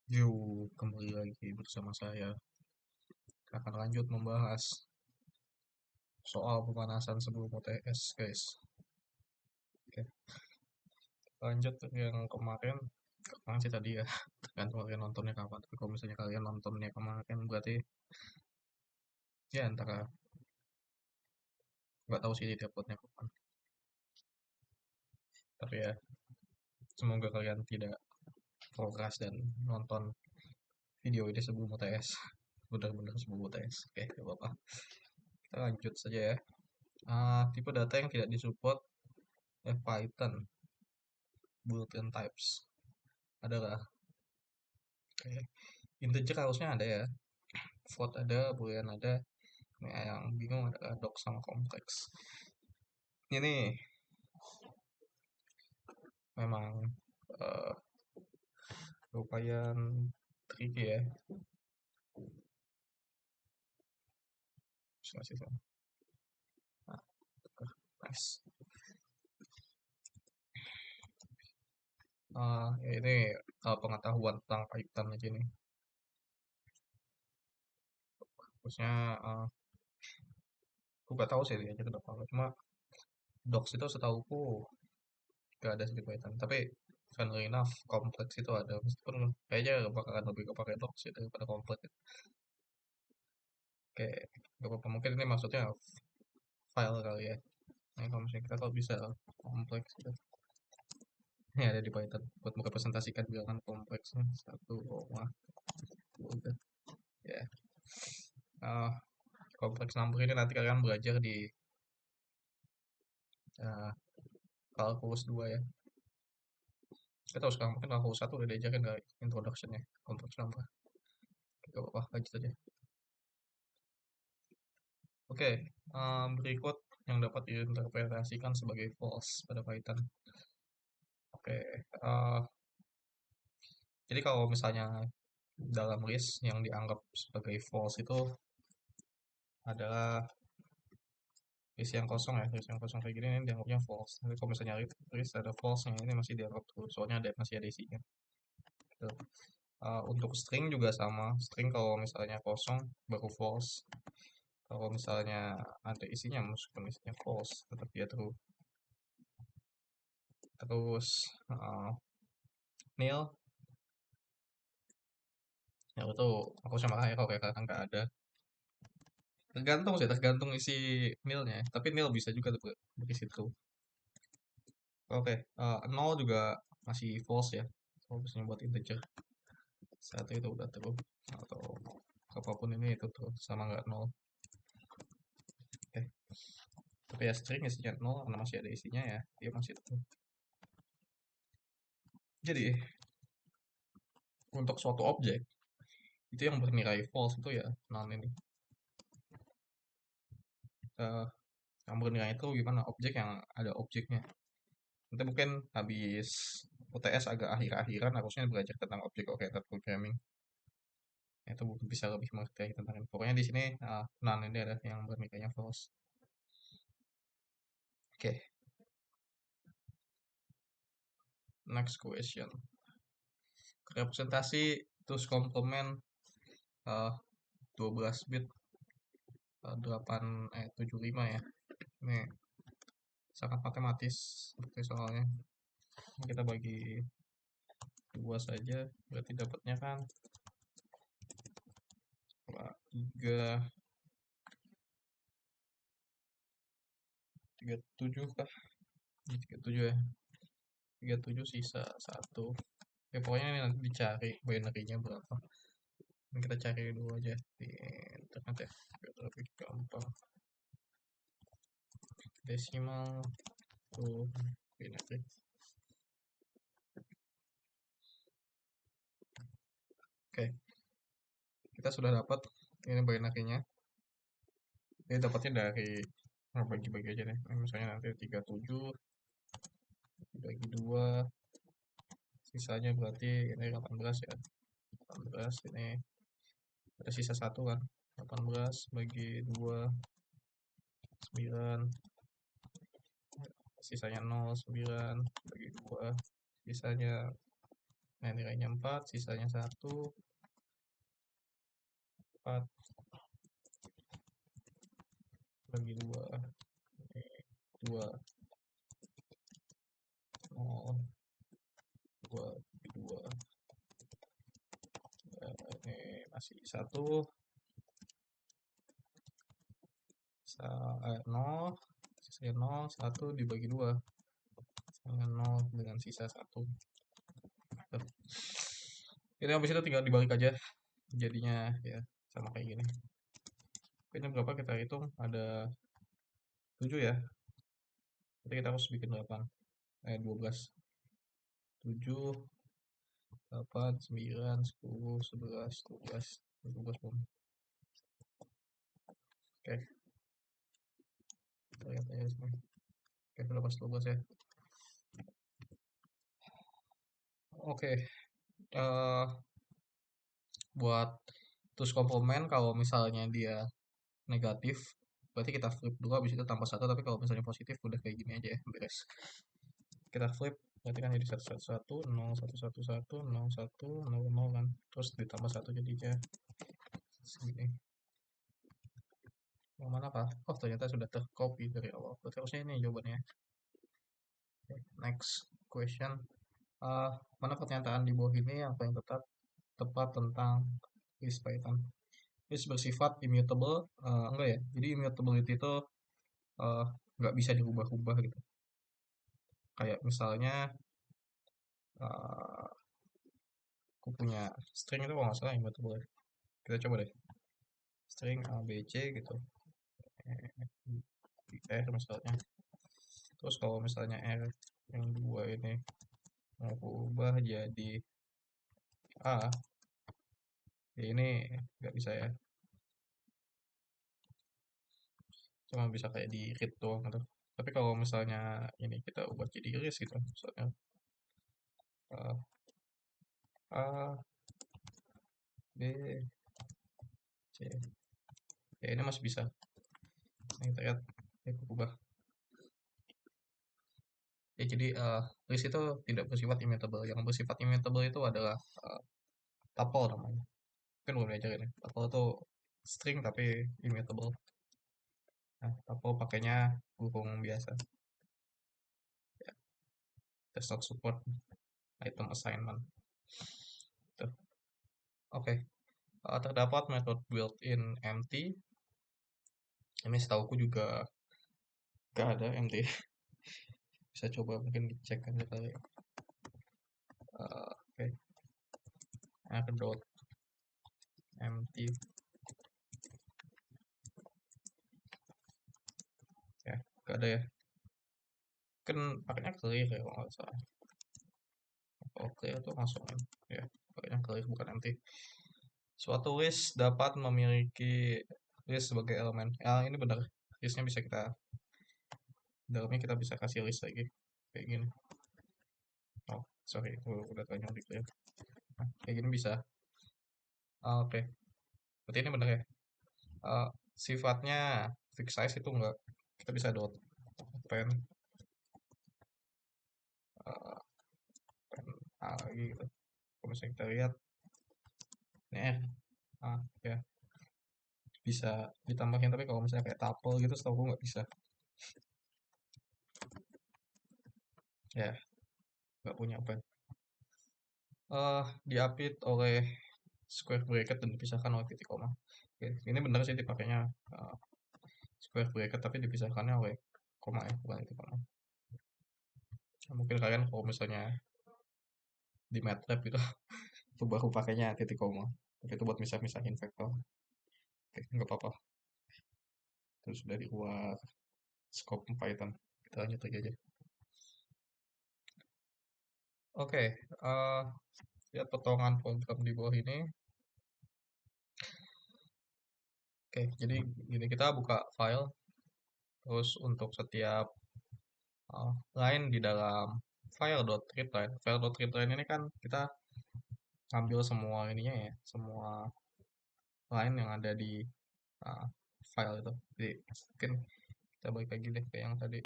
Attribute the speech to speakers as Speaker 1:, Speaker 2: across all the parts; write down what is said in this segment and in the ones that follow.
Speaker 1: Yuk, kembali lagi bersama saya. Kita akan lanjut membahas soal pemanasan sebelum UTS, guys. Oke, lanjut yang kemarin. Kemarin sih tadi ya, tergantung kalian nontonnya kapan. Tapi kalau misalnya kalian nontonnya kemarin, berarti ya antara, nggak tahu sih di uploadnya kapan. Tapi ya, semoga kalian tidak progres dan nonton video ini sebelum UTS. Benar-benar sebelum UTS. Oke, gak apa-apa. Kita lanjut saja ya. Tipe data yang tidak disupport Python built-in types adalah kayak integer harusnya ada ya, float ada, boolean ada. Nah, yang bingung adalah doc sama kompleks. Ini memang uh, lumayan tricky ya. Masih sama. Nah, nice. Ya ini pengetahuan tentang Python aja nih. Terusnya aku gak tahu sih dia aja kenapa. Cuma docs itu setauku gak ada sih di Python. Tapi funnily enough, kompleks itu ada. Meskipun kayaknya bakalan lebih kepake docs ya daripada kompleks. Kayak gak apa-apa. Mungkin ini maksudnya file kali ya. Nah, kalau misalnya kita kalau bisa kompleks gitu. Ini ada di Python buat merepresentasikan bilangan kompleksnya 1,3. Ya. Eh, kompleks number ini nanti kalian belajar di eh, kalkulus 2 ya. Kita tahu sekarang mungkin kalkulus 1 udah diajarin kali introduction-nya kompleks number. Gak apa-apa, lanjut aja. Oke, berikut yang dapat diinterpretasikan sebagai false pada Python. Oke, jadi kalau misalnya dalam list yang dianggap sebagai false itu adalah list yang kosong ya, list yang kosong kayak gini ini dianggapnya false. Tapi kalau misalnya list ada false nya ini masih dianggap true, soalnya masih ada isinya. Gitu. Untuk string juga sama, string kalau misalnya kosong baru false. Kalau misalnya ada isinya, meskipun isinya false, tetap dia true. Terus nil, ya itu aku sama ya kalau kayak kakak nggak ada. Tergantung sih, tergantung isi nilnya. Tapi nil bisa juga tuh berisi true. Oke, nol juga masih false ya. Kalau misalnya buat integer. Satu itu udah true. Atau apapun ini itu true. Sama nggak nol. Oke. Tapi ya string isinya nol karena masih ada isinya ya. Dia masih true. Jadi, untuk suatu objek, itu yang bernilai false itu ya none ini. Eh, yang bernilai itu gimana? Objek yang ada objeknya. Nanti mungkin habis UTS agak akhir-akhiran harusnya belajar tentang objek oriented programming. Itu bisa lebih mengerti tentang ini. Pokoknya di sini none ini ada yang bernilainya false. Oke, next question. Representasi terus komplement 12 bit 875 ya. Ini sangat matematis seperti soalnya. Kita bagi dua saja, berarti dapatnya kan 3 37 kah? 37 ya. 37 sisa 1. Ya pokoknya ini nanti dicari binary-nya berapa. Ini kita cari dulu aja di internet ya, biar lebih gampang. Desimal tuh binary. Oke, kita sudah dapat ini binary-nya. Ini dapatnya dari bagi-bagi aja nih. Misalnya nanti 37 dibagi 2, sisanya berarti ini 18 ya. 18 ini ada sisa 1 kan. 18 bagi 2 9, sisanya 0, 9 bagi 2 sisanya Nah, nilainya 4, sisanya 1, 4 bagi 2, 2, 0, 2 bagi 2, ini masih 1, 0, sisanya 0, 1 dibagi 2, sama 0 dengan sisa 1. Ini habis itu tinggal dibalik aja, jadinya ya sama kayak gini. Ini berapa kita hitung, ada 7 ya, jadi kita harus bikin 8, 12, 7, 8, 9, 10, 11, 12, 12 belum. Oke, kita lihat aja semua. Oke, 12 ya. Oke, buat terus komplement kalau misalnya dia negatif, berarti kita flip dulu, habis itu tambah 1, tapi kalau misalnya positif udah kayak gini aja ya, beres. Kita flip, berarti kan jadi 111, 0, 111, 0, 1, 0, 0 kan, terus ditambah 1 jadinya segini. Yang mana kah? Oh, ternyata sudah tercopy dari awal, berarti harusnya ini jawabannya. Next question. Mana pernyataan di bawah ini yang paling tepat tentang list Python? List bersifat immutable, enggak ya, jadi immutability itu eh, nggak bisa dirubah-ubah gitu. Kayak misalnya eh, aku punya string itu kalau nggak salah immutable ya. Kita coba deh, string ABC gitu, R misalnya. Terus kalau misalnya R yang 2 ini mau aku ubah jadi A, ya ini nggak bisa ya, cuma bisa kayak di read doang gitu. Tapi kalau misalnya ini kita ubah jadi list gitu, misalnya eh, A, B, C, ya ini masih bisa. Nah, kita lihat, ya aku ubah. Ya, jadi list itu tidak bersifat immutable. Yang bersifat immutable itu adalah tuple namanya. Kan belum diajarin ya. Tuple itu string tapi immutable. Nah, tuple pakainya huruf biasa. Ya, does not support item assignment. Tuh. Oke. Terdapat metode built-in empty. Ini setahuku juga gak ada empty. Bisa coba mungkin dicek aja kali. Oke. Dot empty. Ya, gak ada ya. Kan pakainya clear ya kalau nggak salah. Kalau clear itu masuk ya. Pakainya clear bukan empty. Suatu list dapat memiliki list sebagai elemen. Ya, ini benar. Listnya bisa kita, dalamnya kita bisa kasih list lagi. Kayak gini. Oh, sorry. Udah tanya di clear. Nah, kayak gini bisa. Oke. Berarti ini benar ya. Uh, sifatnya fixed size itu enggak. Kita bisa dot pen, pen A lagi gitu. Kalau misalnya kita lihat, ini ya bisa ditambahin, tapi kalau misalnya kayak tuple gitu setahu gue nggak bisa ya, nggak punya apa diapit oleh square bracket dan dipisahkan oleh titik koma. Oke, ini benar sih dipakainya square bracket tapi dipisahkannya oleh koma ya, bukan titik koma. Nah, mungkin kalian kalau misalnya di MATLAB gitu itu baru pakainya titik koma, tapi itu buat misah-misahin vektor. Oke, nggak apa-apa, itu sudah di luar scope Python. Kita lanjut lagi aja. Oke, lihat potongan program di bawah ini. Oke, jadi gini, kita buka file, terus untuk setiap line di dalam file.readline. File.readline ini kan kita ambil semua ininya ya, semua line yang ada di uh, file itu. Jadi mungkin kita balik lagi deh ke yang tadi.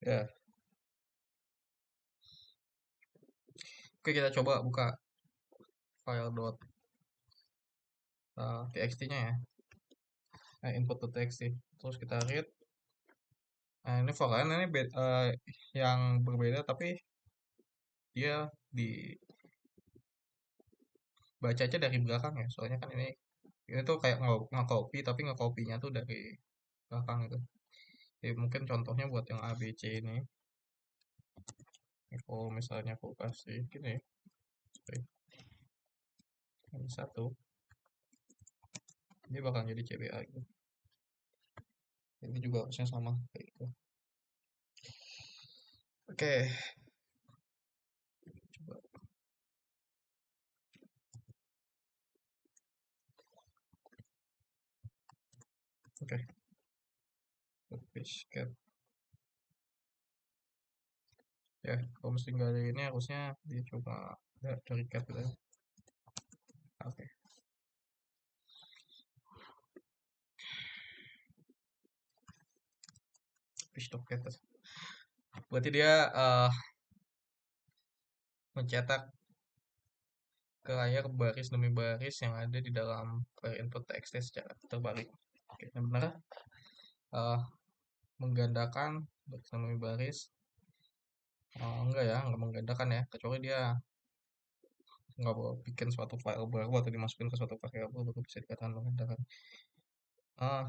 Speaker 1: Ya, oke kita coba buka file .txt-nya ya. Input to txt. Terus kita read. Nah, ini vokalnya ini yang berbeda tapi dia dibaca aja dari belakang ya. Soalnya kan ini tuh kayak nge-copy tapi nge-copy-nya tuh dari belakang itu. Jadi mungkin contohnya buat yang A, B, C ini. Kalau misalnya aku kasih gini, sorry, ini satu, ini bakal jadi CBA gitu. Ini juga harusnya sama kayak gitu. Oke, coba. Oke, paste ya. Kalau mesti nggak ada ini harusnya dia cuma dari cat gitu ya. Oke, paste to cat. Berarti dia mencetak ke layar baris demi baris yang ada di dalam file input txt secara terbalik. Oke, yang benar eh, menggandakan baris demi baris. Enggak ya, enggak menggandakan ya, kecuali dia nggak mau bikin suatu file baru atau dimasukin ke suatu variabel baru bisa dikatakan menggandakan. Ah,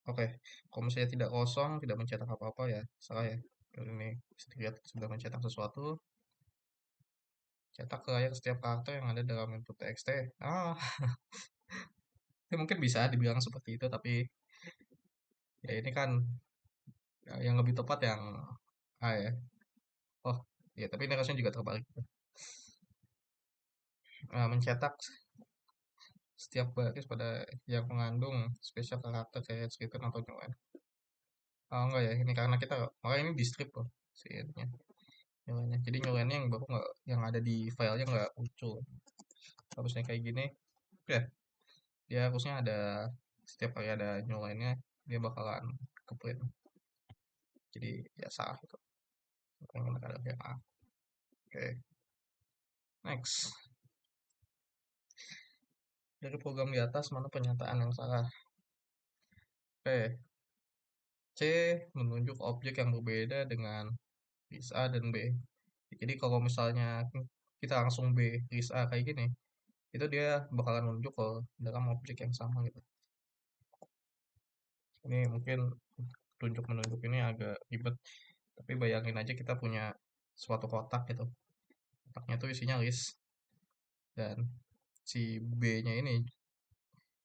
Speaker 1: oke. Kalau misalnya tidak kosong, tidak mencetak apa-apa ya, salah ya. Kalau ini bisa dilihat sudah mencetak sesuatu, cetak ke layar setiap karakter yang ada dalam input txt. Ah, ya mungkin bisa dibilang seperti itu, tapi ya ini kan yang lebih tepat yang A ya. Oh, ya tapi ini harusnya juga terbalik. Mencetak setiap baris pada yang mengandung spesial karakter kayak description atau nyuan. Enggak ya, ini karena kita makanya ini di strip loh si ininya, nyuannya. Jadi nyuannya yang baru nggak yang ada di filenya nggak muncul. Harusnya kayak gini. Ya, dia harusnya ada setiap kali ada nyuannya dia bakalan ke print. Jadi ya salah itu. Yang benar ada yang A. Oke, next. Dari program di atas mana pernyataan yang salah? Oke, C menunjuk objek yang berbeda dengan list A dan B. Jadi kalau misalnya kita langsung B list A kayak gini, itu dia bakalan menunjuk ke dalam objek yang sama gitu. Ini mungkin tunjuk menunjuk ini agak ribet, tapi bayangin aja kita punya suatu kotak gitu. Kotaknya tuh isinya list dan si B-nya ini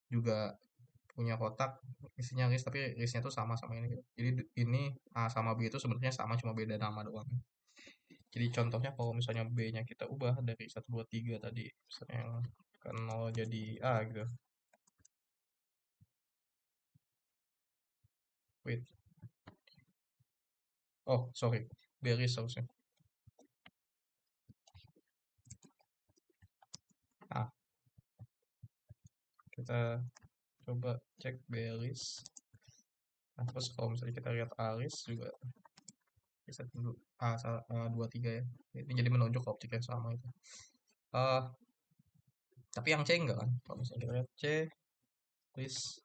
Speaker 1: juga punya kotak isinya list tapi listnya tuh sama sama ini gitu. Jadi ini A sama B itu sebenarnya sama cuma beda nama doang. Jadi contohnya kalau misalnya B-nya kita ubah dari 1, 2, 3 tadi, misalnya yang kan 0 jadi A gitu. Wait. Oh, sorry. Beris harusnya. Ah, kita coba cek Beris. Nah, terus kalau misalnya kita lihat Aris juga bisa dulu A 2, 3 ya. Ini jadi menunjuk ke objek yang sama itu. Ah, tapi yang C enggak kan? Kalau misalnya kita lihat C, list,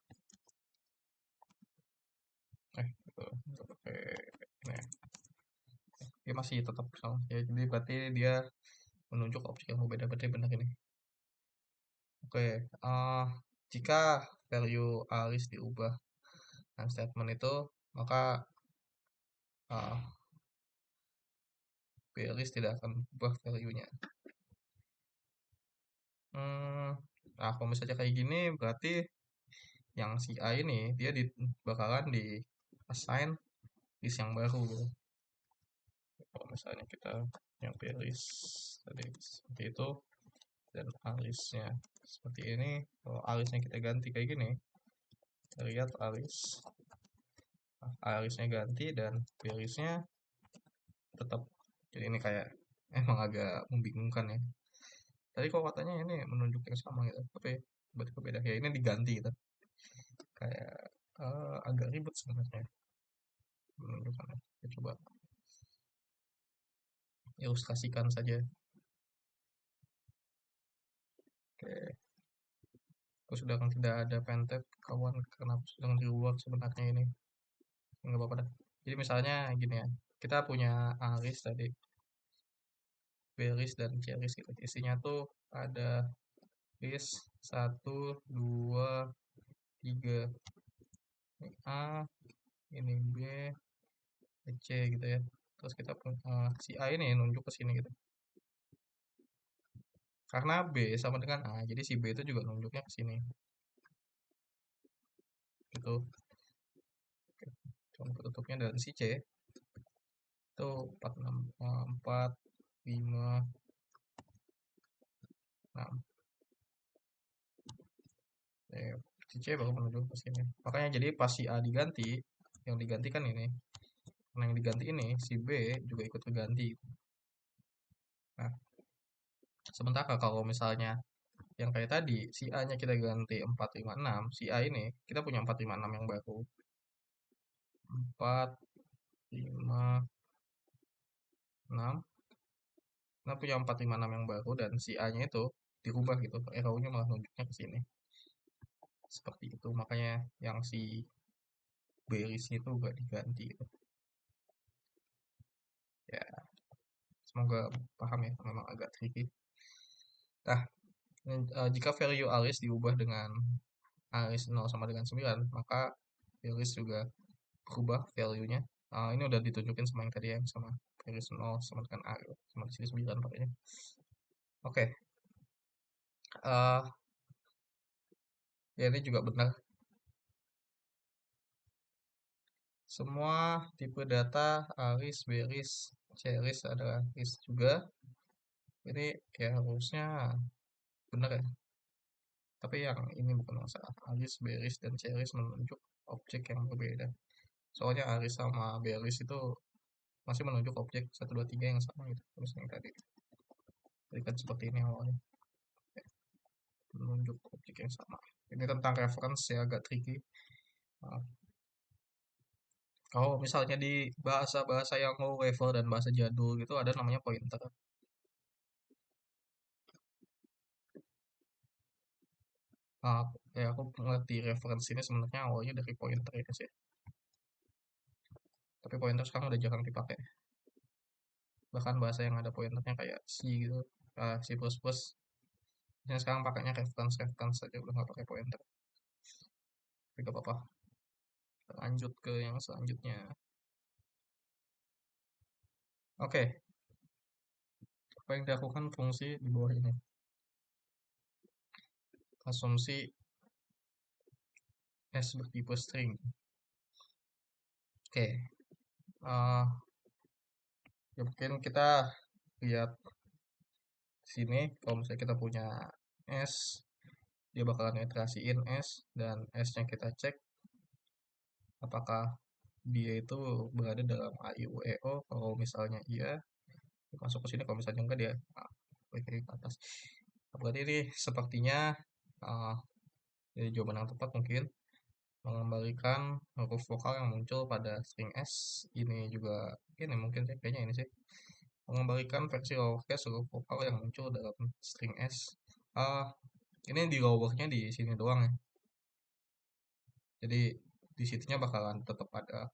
Speaker 1: gitu. Oke, nah, dia masih tetap sama. Ya, jadi berarti dia menunjuk objek yang berbeda. Berarti benar ini. Oke, jika value Aris diubah dengan statement itu, maka Beris tidak akan berubah value-nya. Hmm, nah kalau misalnya kayak gini berarti yang si A ini dia bakalan di assign list yang baru gitu. Kalau misalnya kita yang list tadi seperti itu dan alisnya seperti ini, kalau alisnya kita ganti kayak gini, kita lihat alisnya ganti dan listnya tetap. Jadi ini kayak emang agak membingungkan ya. Tadi kok katanya ini menunjuk yang sama gitu, tapi tiba-tiba beda. Ya ini diganti gitu. Kayak agak ribet sebenarnya. menunjukkan. Kita coba ilustrasikan saja. Oke, aku sedang tidak ada pentep kawan karena aku sedang di luar sebenarnya ini. Nggak apa-apa dah. Jadi misalnya gini ya, kita punya aris tadi, beris dan ceris gitu. Isinya tuh ada list 1, 2, 3. Ini A, ini B, ini C gitu ya. Terus kita si A ini nunjuk ke sini gitu. Karena B sama dengan A, jadi si B itu juga nunjuknya ke sini. Gitu. Oke. Contoh tutupnya dan si C itu 4, 6, 4, 5, 6. Si C baru menuju ke sini. Makanya jadi pas si A diganti, yang digantikan ini, karena yang diganti ini, si B juga ikut keganti. Nah, sementara kalau misalnya yang kayak tadi, si A-nya kita ganti 4, 5, 6, si A ini kita punya 4, 5, 6 yang baru. 4, 5, 6. Kita punya 4, 5, 6 yang baru dan si A-nya itu dirubah gitu. Arrow-nya malah nunjuknya ke sini. Seperti itu. Makanya yang si berisnya itu gak diganti gitu. Ya, semoga paham ya. Memang agak tricky. Nah, jika value alis diubah dengan alis 0 sama dengan 9, maka alis juga berubah value-nya. Ini udah ditunjukin sama yang tadi yang sama alis 0 sama dengan A gitu. Sama di sini 9 pakainya. Oke. Ya ini juga benar. Semua tipe data alis, beris, ceris adalah alis juga. Ini ya harusnya benar ya. Tapi yang ini bukan masalah. Alis, beris, dan ceris menunjuk objek yang berbeda. Soalnya alis sama beris itu masih menunjuk objek 1, 2, 3 yang sama gitu. Terus yang tadi. Jadi kan seperti ini awalnya. Menunjuk objek yang sama. Ini tentang reference ya agak tricky. Nah, kalau misalnya di bahasa-bahasa yang low level dan bahasa jadul gitu ada namanya pointer. Nah, ya aku ngerti reference ini sebenarnya awalnya dari pointer ya sih. Tapi pointer sekarang udah jarang dipakai. Bahkan bahasa yang ada pointernya kayak C gitu, C++. Yang sekarang pakainya reference saja udah nggak pakai pointer. Tapi gak apa-apa. Lanjut ke yang selanjutnya. Oke, apa yang dilakukan fungsi di bawah ini? Asumsi S bertipe string. Oke, eh, ya mungkin kita lihat sini kalau misalnya kita punya S, dia bakalan iterasiin S dan S-nya kita cek apakah dia itu berada dalam A, I, U, E, O. Kalau misalnya iya, masuk ke sini. Kalau misalnya enggak, dia klik ke atas. Berarti ini sepertinya uh, jadi jawaban yang tepat mungkin mengembalikan huruf vokal yang muncul pada string S. Ini juga ini mungkin sih kayaknya ini sih mengembalikan versi lowercase huruf vokal yang muncul dalam string S. Ah, ini di lowernya di sini doang ya. Jadi di situnya bakalan tetap ada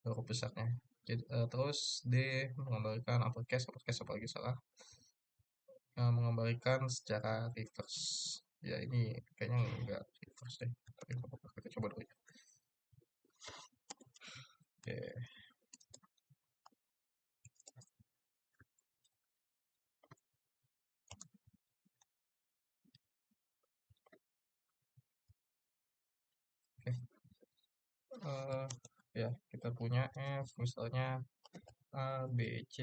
Speaker 1: huruf besarnya. Jadi, terus D mengembalikan uppercase apalagi salah, mengembalikan secara reverse. Ya ini kayaknya enggak reverse deh. Tapi nggak apa-apa, kita coba dulu ya. Oke. Oke. Ya kita punya F misalnya A, B, C,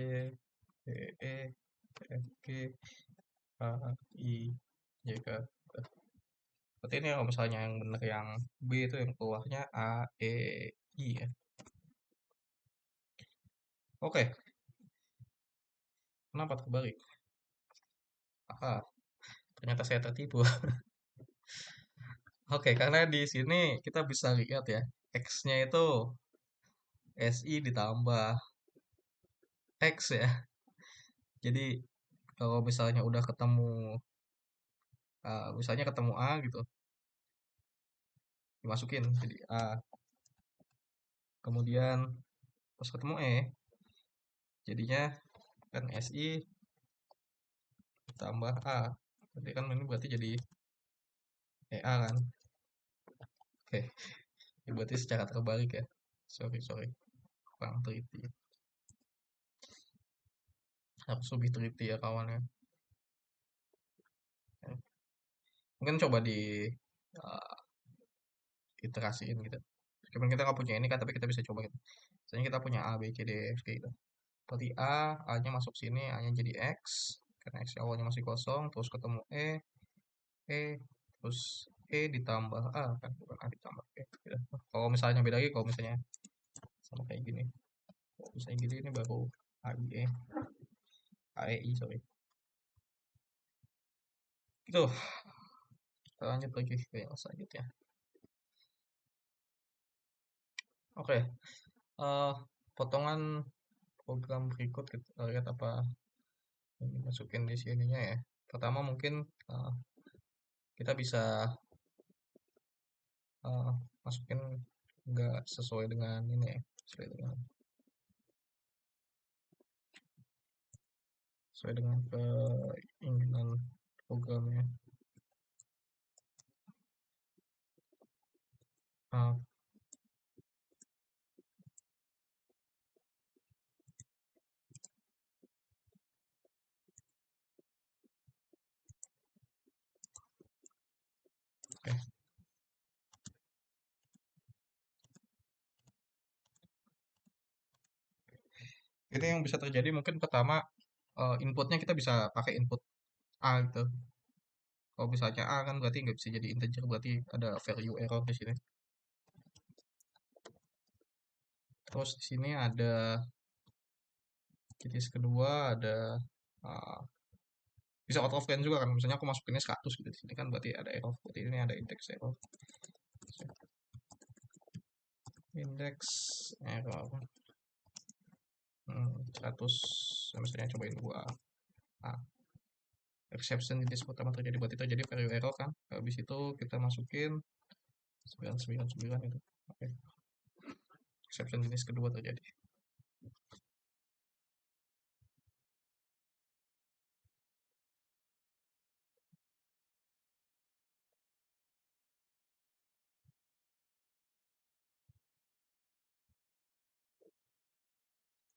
Speaker 1: D, E, F, G, H, I, J, K. Berarti ini kalau misalnya yang benar yang B itu yang keluarnya A, E, I ya. Oke, kenapa terbalik? Ah, ternyata saya tertipu. Oke, karena di sini kita bisa lihat ya, X-nya itu SI ditambah X ya. Jadi kalau misalnya udah ketemu, misalnya ketemu A gitu, dimasukin jadi A. Kemudian pas ketemu E, jadinya kan SI tambah A. Berarti kan ini berarti jadi EA kan. Oke, ini berarti secara terbalik ya. Sorry, sorry. Kurang teliti. Harus lebih teliti ya kawannya. Ya. Mungkin coba di uh, iterasiin gitu. Cuman kita nggak punya ini kan, tapi kita bisa coba gitu. Misalnya kita punya A, B, C, D, F, G gitu. Berarti A-nya masuk sini, A-nya jadi X. Karena X awalnya masih kosong, terus ketemu E, terus E ditambah A kan, bukan A ditambah E. Gitu. Kalau misalnya beda lagi, kalau misalnya sama kayak gini. Kalau misalnya gini, ini baru AIE, AEI, sorry. Gitu, kita lanjut lagi ke yang selanjutnya. Oke, eh, potongan program berikut kita lihat apa yang dimasukin di sininya ya. Pertama mungkin eh, kita bisa eh, masukin nggak sesuai dengan ini ya, sesuai dengan keinginan programnya. Ah, oke. Ini yang bisa terjadi mungkin pertama inputnya kita bisa pakai input A gitu. Kalau misalnya A kan berarti nggak bisa jadi integer, berarti ada value error di sini. Terus di sini ada jenis kedua ada uh, bisa out of line juga kan. Misalnya aku masukinnya 100 gitu di sini kan berarti ada error. Berarti ini ada index error. Index error 100. Misalnya cobain gua A. Exception jenis pertama terjadi berarti terjadi value error kan. Habis itu kita masukin 999 itu. Oke. Exception jenis kedua terjadi.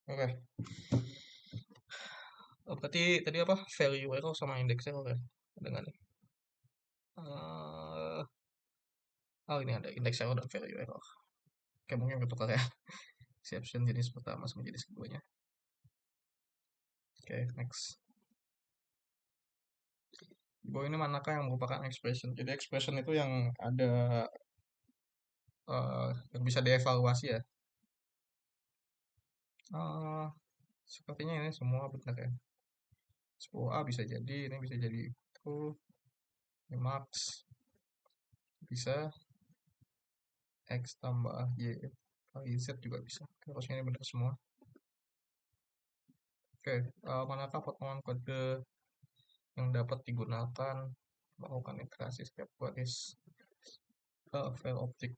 Speaker 1: Oke. Oh, berarti tadi apa? Value error sama index error ya? Dengan oh ini ada index error dan value error. Oke, mungkin bertukar ya. Exception jenis pertama sama jenis keduanya. Oke, next. Di bawah ini manakah yang merupakan expression? Jadi expression itu yang ada yang bisa dievaluasi ya. Eh, sepertinya ini semua benar ya. 10A bisa jadi, ini bisa jadi itu, ini max, bisa X tambah Y kali Z juga bisa. Harusnya ini benar semua. Oke, manakah potongan kode yang dapat digunakan melakukan interaksi setiap baris file objek?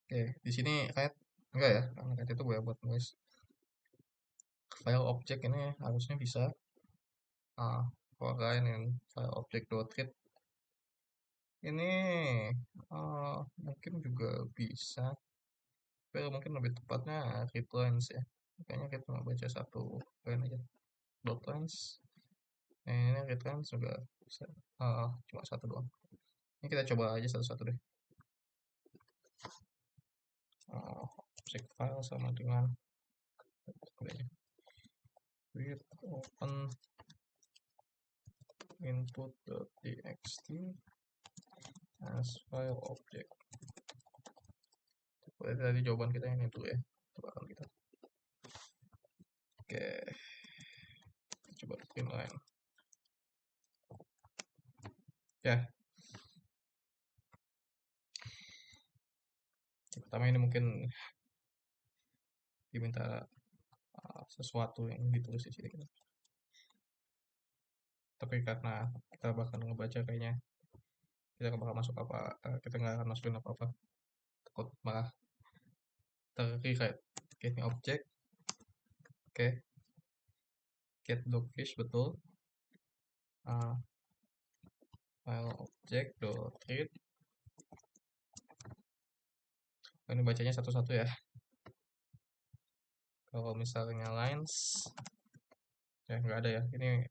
Speaker 1: Oke, di sini kayak enggak ya, karena kayak itu gue buat nulis file objek ini harusnya bisa kalau ini file objek dot read ini mungkin juga bisa, tapi mungkin lebih tepatnya read lines ya. Kayaknya kita mau baca satu line aja, dot lines. Ini read lines juga bisa, cuma satu doang. Ini kita coba aja satu-satu deh. Object file sama dengan read open input.txt as file object. Berarti tadi jawaban kita ini dulu ya, tebakan kita. Oke, coba print line. Ya, pertama ini mungkin diminta sesuatu yang ditulis di sini gitu. Tapi karena kita bakal ngebaca kayaknya kita nggak bakal masuk apa, kita nggak akan masukin apa-apa, takut malah terkait getting object. Oke, get dogfish betul. uh, File object dot read. Ini bacanya satu-satu ya. Kalau misalnya lines ya nggak ada ya, ini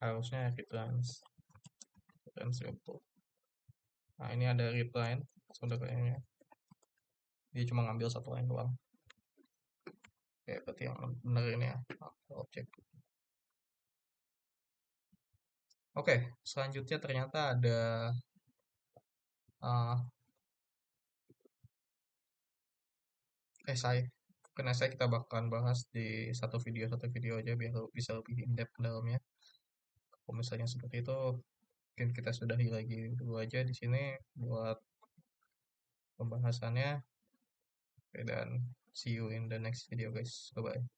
Speaker 1: harusnya read lines dan simple. Nah ini ada read line saudaranya, dia cuma ngambil satu line doang. Oke, berarti yang benar ini ya, object. Oke, selanjutnya ternyata ada esai. Mungkin esai kita bakalan bahas di satu video aja biar bisa lebih in-depth ke dalamnya. Kalau misalnya seperti itu, mungkin kita sudahi lagi dulu aja di sini buat pembahasannya. Oke, dan see you in the next video guys. Bye bye.